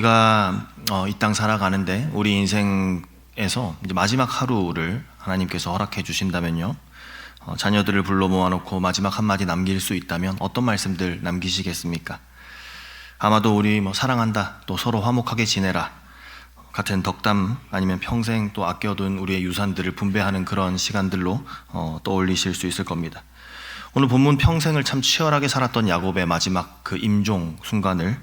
우리가 이 땅 살아가는데 우리 인생에서 이제 마지막 하루를 하나님께서 허락해 주신다면요, 자녀들을 불러 모아놓고 마지막 한마디 남길 수 있다면 어떤 말씀들 남기시겠습니까? 아마도 우리 사랑한다, 또 서로 화목하게 지내라 같은 덕담, 아니면 평생 또 아껴둔 우리의 유산들을 분배하는 그런 시간들로 떠올리실 수 있을 겁니다. 오늘 본문 평생을 참 치열하게 살았던 야곱의 마지막 그 임종 순간을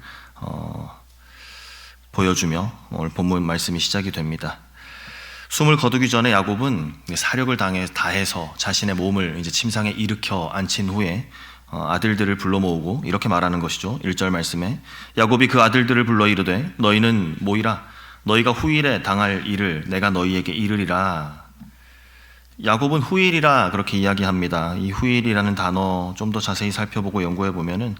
보여주며 오늘 본문 말씀이 시작이 됩니다. 숨을 거두기 전에 야곱은 사력을 다해서 자신의 몸을 이제 침상에 일으켜 앉힌 후에 아들들을 불러 모으고 이렇게 말하는 것이죠. 1절 말씀에 야곱이 그 아들들을 불러 이르되 너희는 모이라, 너희가 후일에 당할 일을 내가 너희에게 이르리라. 야곱은 후일이라 그렇게 이야기합니다. 이 후일이라는 단어 좀 더 자세히 살펴보고 연구해 보면은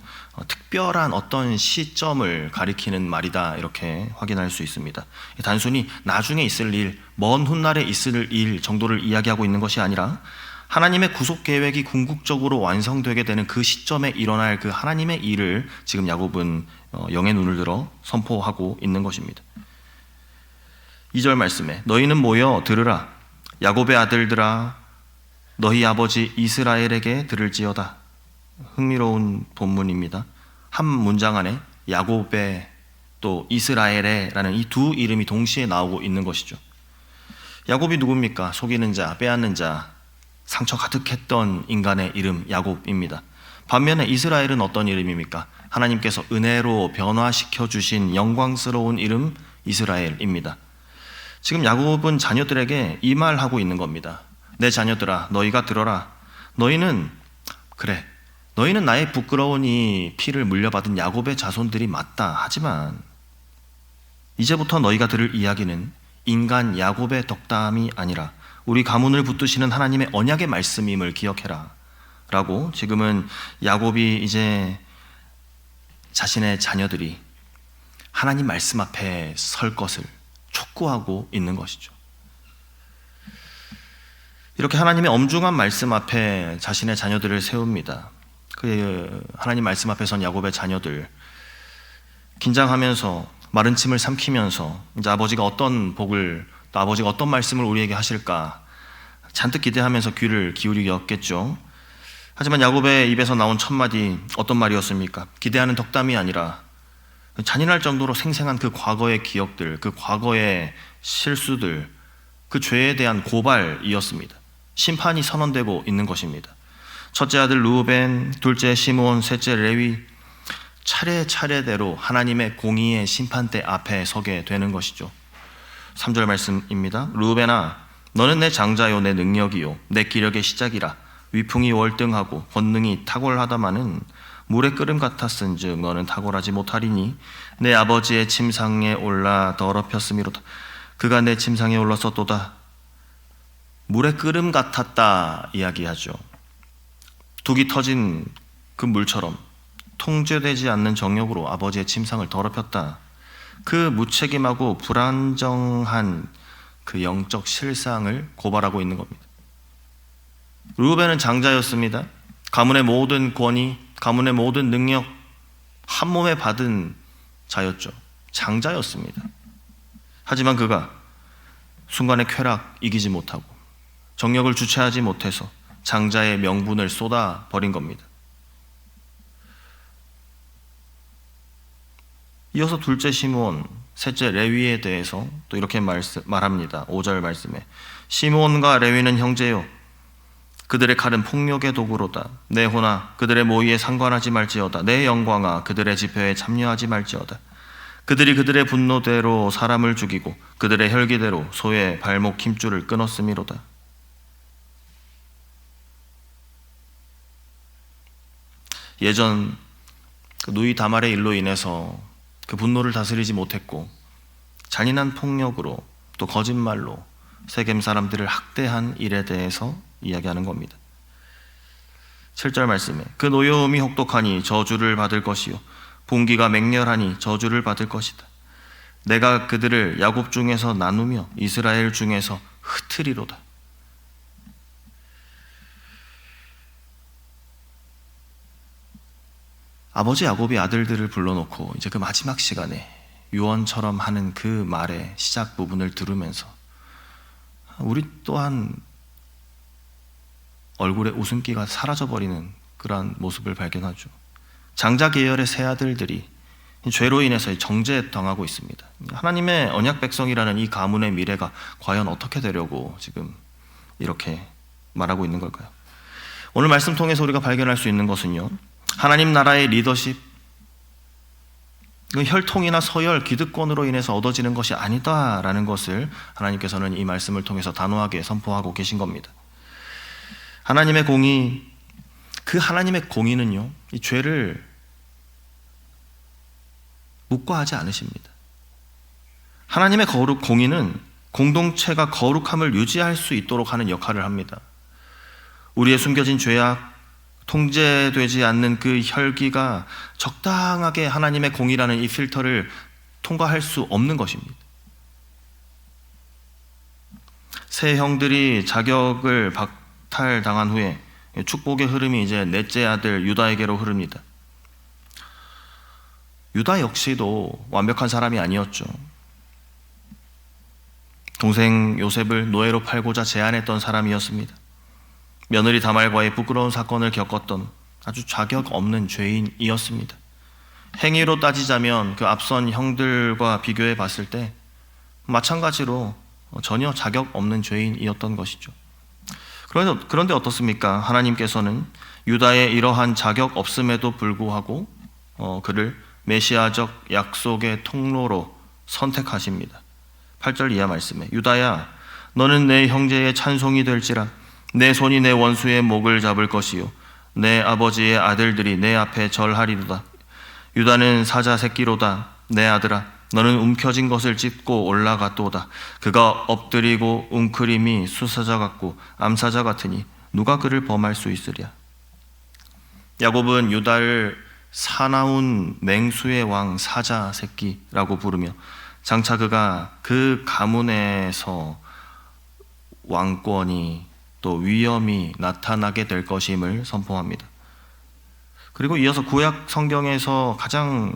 특별한 어떤 시점을 가리키는 말이다 이렇게 확인할 수 있습니다. 단순히 나중에 있을 일, 먼 훗날에 있을 일 정도를 이야기하고 있는 것이 아니라 하나님의 구속 계획이 궁극적으로 완성되게 되는 그 시점에 일어날 그 하나님의 일을 지금 야곱은 영의 눈을 들어 선포하고 있는 것입니다. 2절 말씀에 너희는 모여 들으라, 야곱의 아들들아 너희 아버지 이스라엘에게 들을지어다. 흥미로운 본문입니다. 한 문장 안에 야곱의 또 이스라엘의 라는 이 두 이름이 동시에 나오고 있는 것이죠. 야곱이 누굽니까? 속이는 자, 빼앗는 자, 상처 가득했던 인간의 이름 야곱입니다. 반면에 이스라엘은 어떤 이름입니까? 하나님께서 은혜로 변화시켜 주신 영광스러운 이름 이스라엘입니다. 지금 야곱은 자녀들에게 이 말하고 있는 겁니다. 내 자녀들아 너희가 들어라. 너희는 나의 부끄러운 이 피를 물려받은 야곱의 자손들이 맞다. 하지만 이제부터 너희가 들을 이야기는 인간 야곱의 덕담이 아니라 우리 가문을 붙드시는 하나님의 언약의 말씀임을 기억해라 라고 지금은 야곱이 이제 자신의 자녀들이 하나님 말씀 앞에 설 것을 촉구하고 있는 것이죠. 이렇게 하나님의 엄중한 말씀 앞에 자신의 자녀들을 세웁니다. 그 하나님 말씀 앞에 선 야곱의 자녀들, 긴장하면서 마른 침을 삼키면서 이제 아버지가 어떤 복을, 또 아버지가 어떤 말씀을 우리에게 하실까 잔뜩 기대하면서 귀를 기울이겠죠. 하지만 야곱의 입에서 나온 첫 마디 어떤 말이었습니까? 기대하는 덕담이 아니라 잔인할 정도로 생생한 그 과거의 기억들, 그 과거의 실수들, 그 죄에 대한 고발이었습니다. 심판이 선언되고 있는 것입니다. 첫째 아들 루벤, 둘째 시므온, 셋째 레위, 차례차례대로 하나님의 공의의 심판대 앞에 서게 되는 것이죠. 3절 말씀입니다. 루벤아 너는 내 장자요 내 능력이요 내 기력의 시작이라. 위풍이 월등하고 권능이 탁월하다마는 물의 끓음 같았은즉 너는 탁월하지 못하리니 내 아버지의 침상에 올라 더럽혔음이로다. 그가 내 침상에 올랐었도다. 물의 끓음 같았다 이야기하죠. 둑이 터진 그 물처럼 통제되지 않는 정욕으로 아버지의 침상을 더럽혔다. 그 무책임하고 불안정한 그 영적 실상을 고발하고 있는 겁니다. 르우벤은 장자였습니다. 가문의 모든 권위, 가문의 모든 능력 한 몸에 받은 자였죠. 장자였습니다. 하지만 그가 순간의 쾌락 이기지 못하고 정력을 주체하지 못해서 장자의 명분을 쏟아버린 겁니다. 이어서 둘째 시므온, 셋째 레위에 대해서 또 이렇게 말합니다. 5절 말씀에 시므온과 레위는 형제요 그들의 칼은 폭력의 도구로다. 내 호나 그들의 모의에 상관하지 말지어다. 내 영광아 그들의 집회에 참여하지 말지어다. 그들이 그들의 분노대로 사람을 죽이고 그들의 혈기대로 소의 발목 힘줄을 끊었음이로다. 예전 그 누이 다말의 일로 인해서 그 분노를 다스리지 못했고 잔인한 폭력으로 또 거짓말로 세겜 사람들을 학대한 일에 대해서 이야기하는 겁니다. 7절 말씀에 그 노여움이 혹독하니 저주를 받을 것이요 분기가 맹렬하니 저주를 받을 것이다. 내가 그들을 야곱 중에서 나누며 이스라엘 중에서 흩으리로다. 아버지 야곱이 아들들을 불러놓고 이제 그 마지막 시간에 유언처럼 하는 그 말의 시작 부분을 들으면서 우리 또한 얼굴에 웃음기가 사라져버리는 그러한 모습을 발견하죠. 장자 계열의 세 아들들이 죄로 인해서 정죄당하고 있습니다. 하나님의 언약 백성이라는 이 가문의 미래가 과연 어떻게 되려고 지금 이렇게 말하고 있는 걸까요? 오늘 말씀 통해서 우리가 발견할 수 있는 것은요, 하나님 나라의 리더십, 혈통이나 서열, 기득권으로 인해서 얻어지는 것이 아니다라는 것을 하나님께서는 이 말씀을 통해서 단호하게 선포하고 계신 겁니다. 하나님의 공의, 그 하나님의 공의는요, 이 죄를 묵과하지 않으십니다. 하나님의 공의는 공동체가 거룩함을 유지할 수 있도록 하는 역할을 합니다. 우리의 숨겨진 죄악, 통제되지 않는 그 혈기가 적당하게 하나님의 공의라는 이 필터를 통과할 수 없는 것입니다. 세 형들이 자격을 박탈당한 후에 축복의 흐름이 이제 넷째 아들 유다에게로 흐릅니다. 유다 역시도 완벽한 사람이 아니었죠. 동생 요셉을 노예로 팔고자 제안했던 사람이었습니다. 며느리 다말과의 부끄러운 사건을 겪었던 아주 자격 없는 죄인이었습니다. 행위로 따지자면 그 앞선 형들과 비교해 봤을 때 마찬가지로 전혀 자격 없는 죄인이었던 것이죠. 그런데 어떻습니까? 하나님께서는 유다의 이러한 자격 없음에도 불구하고 그를 메시아적 약속의 통로로 선택하십니다. 8절 이하 말씀에 유다야, 너는 내 형제의 찬송이 될지라. 내 손이 내 원수의 목을 잡을 것이요 내 아버지의 아들들이 내 앞에 절하리로다. 유다는 사자 새끼로다. 내 아들아, 너는 움켜진 것을 찢고 올라갔도다. 그가 엎드리고 웅크림이 수사자 같고 암사자 같으니 누가 그를 범할 수 있으랴. 야곱은 유다를 사나운 맹수의 왕 사자 새끼라고 부르며 장차 그가 그 가문에서 왕권이 또 위엄이 나타나게 될 것임을 선포합니다. 그리고 이어서 구약 성경에서 가장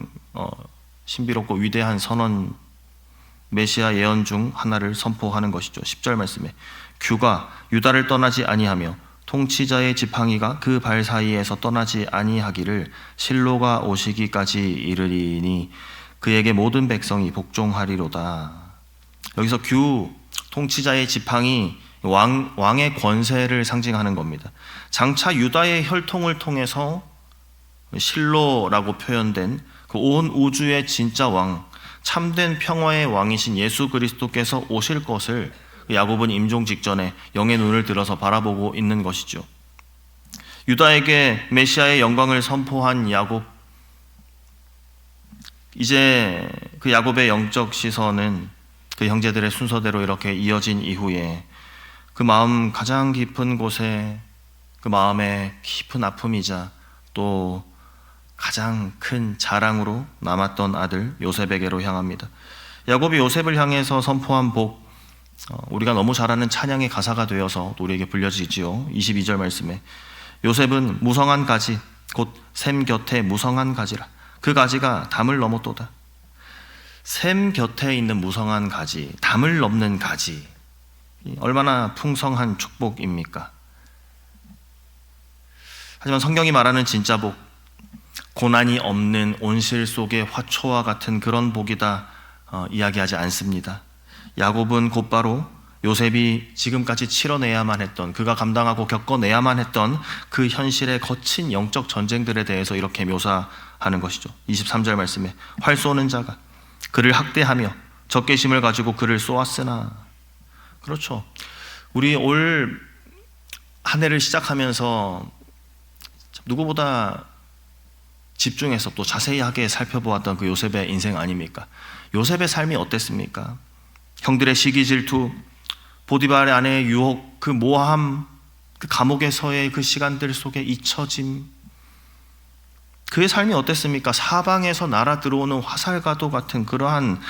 신비롭고 위대한 선언, 메시아 예언 중 하나를 선포하는 것이죠. 10절 말씀에 규가 유다를 떠나지 아니하며 통치자의 지팡이가 그 발 사이에서 떠나지 아니하기를 실로가 오시기까지 이르리니 그에게 모든 백성이 복종하리로다. 여기서 규, 통치자의 지팡이, 왕의 권세를 상징하는 겁니다. 장차 유다의 혈통을 통해서 실로라고 표현된 그 온 우주의 진짜 왕, 참된 평화의 왕이신 예수 그리스도께서 오실 것을 야곱은 임종 직전에 영의 눈을 들어서 바라보고 있는 것이죠. 유다에게 메시아의 영광을 선포한 야곱, 이제 그 야곱의 영적 시선은 그 형제들의 순서대로 이렇게 이어진 이후에 그 마음 가장 깊은 곳에 그 마음의 깊은 아픔이자 또 가장 큰 자랑으로 남았던 아들 요셉에게로 향합니다. 야곱이 요셉을 향해서 선포한 복, 우리가 너무 잘 아는 찬양의 가사가 되어서 우리에게 불려지지요. 22절 말씀에 요셉은 무성한 가지 곧 샘 곁에 무성한 가지라. 그 가지가 담을 넘었도다. 샘 곁에 있는 무성한 가지, 담을 넘는 가지, 얼마나 풍성한 축복입니까? 하지만 성경이 말하는 진짜 복, 고난이 없는 온실 속의 화초와 같은 그런 복이다 이야기하지 않습니다. 야곱은 곧바로 요셉이 지금까지 치러내야만 했던, 그가 감당하고 겪어내야만 했던 그 현실의 거친 영적 전쟁들에 대해서 이렇게 묘사하는 것이죠. 23절 말씀에 활 쏘는 자가 그를 학대하며 적개심을 가지고 그를 쏘았으나. 그렇죠. 우리 올 한 해를 시작하면서 누구보다 집중해서 또 자세하게 살펴보았던 그 요셉의 인생 아닙니까? 요셉의 삶이 어땠습니까? 형들의 시기 질투, 보디발의 아내의 유혹, 그 모함, 그 감옥에서의 그 시간들 속에 잊혀짐, 그의 삶이 어땠습니까? 사방에서 날아 들어오는 화살과도 같은 그러한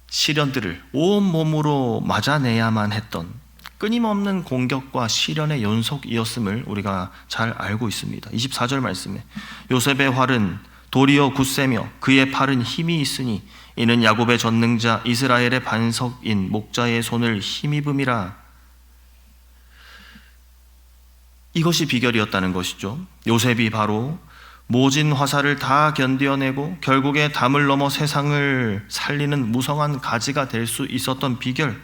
시련들을 온몸으로 맞아내야만 했던 끊임없는 공격과 시련의 연속이었음을 우리가 잘 알고 있습니다. 24절 말씀에 요셉의 활은 돌이어 굳세며 그의 팔은 힘이 있으니 이는 야곱의 전능자 이스라엘의 반석인 목자의 손을 힘입음이라. 이것이 비결이었다는 것이죠. 요셉이 바로 모진 화살을 다 견뎌내고 결국에 담을 넘어 세상을 살리는 무성한 가지가 될 수 있었던 비결,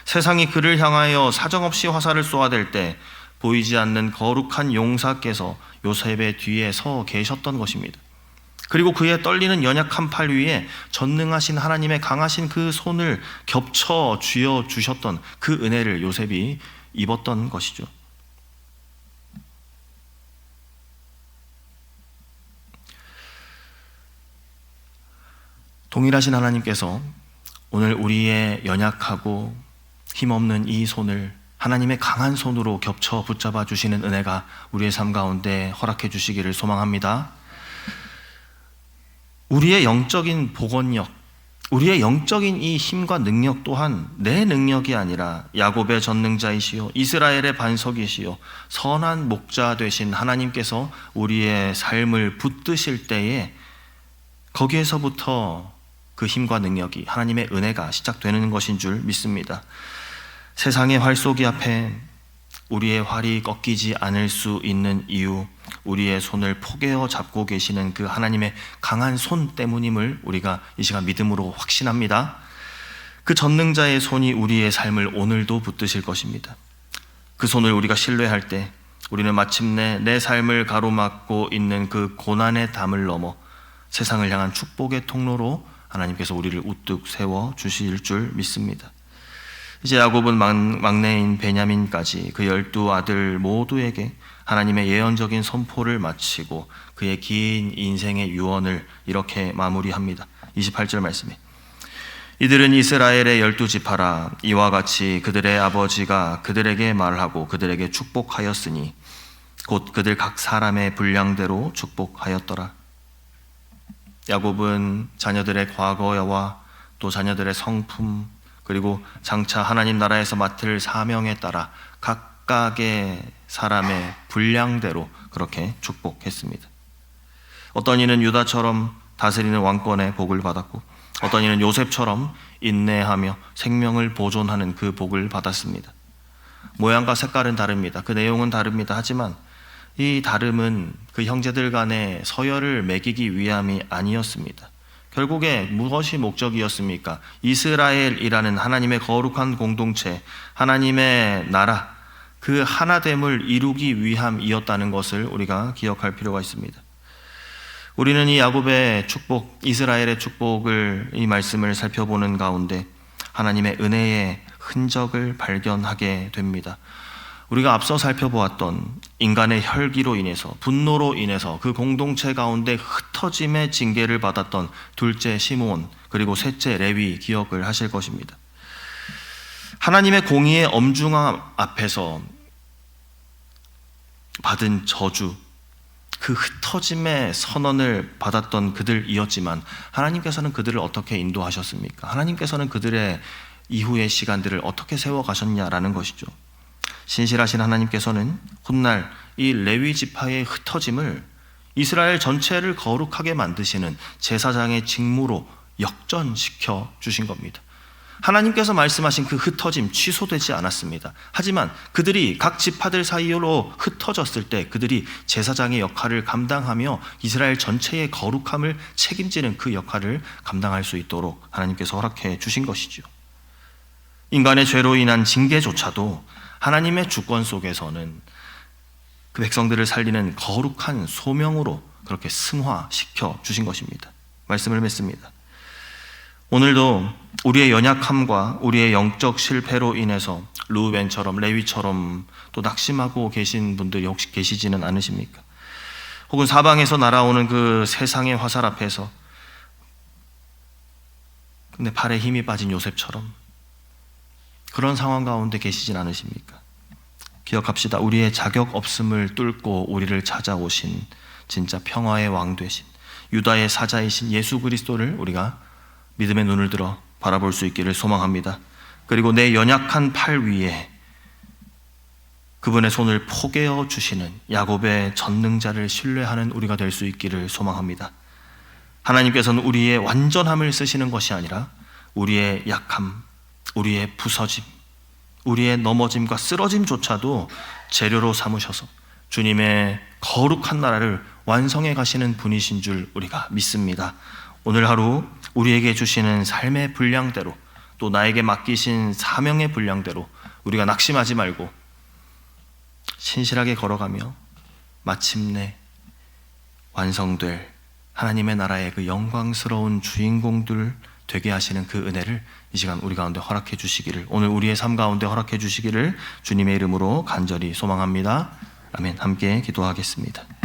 세상이 그를 향하여 사정없이 화살을 쏘아댈 때 보이지 않는 거룩한 용사께서 요셉의 뒤에 서 계셨던 것입니다. 그리고 그의 떨리는 연약한 팔 위에 전능하신 하나님의 강하신 그 손을 겹쳐 쥐어 주셨던 그 은혜를 요셉이 입었던 것이죠. 동일하신 하나님께서 오늘 우리의 연약하고 힘없는 이 손을 하나님의 강한 손으로 겹쳐 붙잡아 주시는 은혜가 우리의 삶 가운데 허락해 주시기를 소망합니다. 우리의 영적인 복원력, 우리의 영적인 이 힘과 능력 또한 내 능력이 아니라 야곱의 전능자이시요 이스라엘의 반석이시요 선한 목자 되신 하나님께서 우리의 삶을 붙드실 때에 거기에서부터 그 힘과 능력이 하나님의 은혜가 시작되는 것인 줄 믿습니다. 세상의 활 쏘기 앞에 우리의 활이 꺾이지 않을 수 있는 이유, 우리의 손을 포개어 잡고 계시는 그 하나님의 강한 손 때문임을 우리가 이 시간 믿음으로 확신합니다. 그 전능자의 손이 우리의 삶을 오늘도 붙드실 것입니다. 그 손을 우리가 신뢰할 때 우리는 마침내 내 삶을 가로막고 있는 그 고난의 담을 넘어 세상을 향한 축복의 통로로 하나님께서 우리를 우뚝 세워 주실 줄 믿습니다. 이제 야곱은 막내인 베냐민까지 그 12아들 모두에게 하나님의 예언적인 선포를 마치고 그의 긴 인생의 유언을 이렇게 마무리합니다. 28절 말씀에 이들은 이스라엘의 12지파라. 이와 같이 그들의 아버지가 그들에게 말하고 그들에게 축복하였으니 곧 그들 각 사람의 분량대로 축복하였더라. 야곱은 자녀들의 과거와 또 자녀들의 성품 그리고 장차 하나님 나라에서 맡을 사명에 따라 각각의 사람의 분량대로 그렇게 축복했습니다. 어떤 이는 유다처럼 다스리는 왕권의 복을 받았고 어떤 이는 요셉처럼 인내하며 생명을 보존하는 그 복을 받았습니다. 모양과 색깔은 다릅니다. 그 내용은 다릅니다. 하지만 이 다름은 그 형제들 간의 서열을 매기기 위함이 아니었습니다. 결국에 무엇이 목적이었습니까? 이스라엘이라는 하나님의 거룩한 공동체, 하나님의 나라, 그 하나됨을 이루기 위함이었다는 것을 우리가 기억할 필요가 있습니다. 우리는 이 야곱의 축복, 이스라엘의 축복을, 이 말씀을 살펴보는 가운데 하나님의 은혜의 흔적을 발견하게 됩니다. 우리가 앞서 살펴보았던 인간의 혈기로 인해서, 분노로 인해서 그 공동체 가운데 흩어짐의 징계를 받았던 둘째 시므온, 그리고 셋째 레위 기억을 하실 것입니다. 하나님의 공의의 엄중함 앞에서 받은 저주, 그 흩어짐의 선언을 받았던 그들이었지만 하나님께서는 그들을 어떻게 인도하셨습니까? 하나님께서는 그들의 이후의 시간들을 어떻게 세워가셨냐라는 것이죠. 신실하신 하나님께서는 훗날 이 레위 지파의 흩어짐을 이스라엘 전체를 거룩하게 만드시는 제사장의 직무로 역전시켜 주신 겁니다. 하나님께서 말씀하신 그 흩어짐 취소되지 않았습니다. 하지만 그들이 각 지파들 사이로 흩어졌을 때 그들이 제사장의 역할을 감당하며 이스라엘 전체의 거룩함을 책임지는 그 역할을 감당할 수 있도록 하나님께서 허락해 주신 것이죠. 인간의 죄로 인한 징계조차도 하나님의 주권 속에서는 그 백성들을 살리는 거룩한 소명으로 그렇게 승화시켜 주신 것입니다. 말씀을 맺습니다. 오늘도 우리의 연약함과 우리의 영적 실패로 인해서 르우벤처럼 레위처럼 또 낙심하고 계신 분들이 혹시 계시지는 않으십니까? 혹은 사방에서 날아오는 그 세상의 화살 앞에서 근데 팔에 힘이 빠진 요셉처럼 그런 상황 가운데 계시진 않으십니까? 기억합시다. 우리의 자격 없음을 뚫고 우리를 찾아오신 진짜 평화의 왕 되신 유다의 사자이신 예수 그리스도를 우리가 믿음의 눈을 들어 바라볼 수 있기를 소망합니다. 그리고 내 연약한 팔 위에 그분의 손을 포개어 주시는 야곱의 전능자를 신뢰하는 우리가 될 수 있기를 소망합니다. 하나님께서는 우리의 완전함을 쓰시는 것이 아니라 우리의 약함, 우리의 부서짐, 우리의 넘어짐과 쓰러짐조차도 재료로 삼으셔서 주님의 거룩한 나라를 완성해 가시는 분이신 줄 우리가 믿습니다. 오늘 하루 우리에게 주시는 삶의 분량대로, 또 나에게 맡기신 사명의 분량대로 우리가 낙심하지 말고 신실하게 걸어가며 마침내 완성될 하나님의 나라의 그 영광스러운 주인공들 되게 하시는 그 은혜를 이 시간 우리 가운데 허락해 주시기를, 오늘 우리의 삶 가운데 허락해 주시기를 주님의 이름으로 간절히 소망합니다. 아멘. 함께 기도하겠습니다.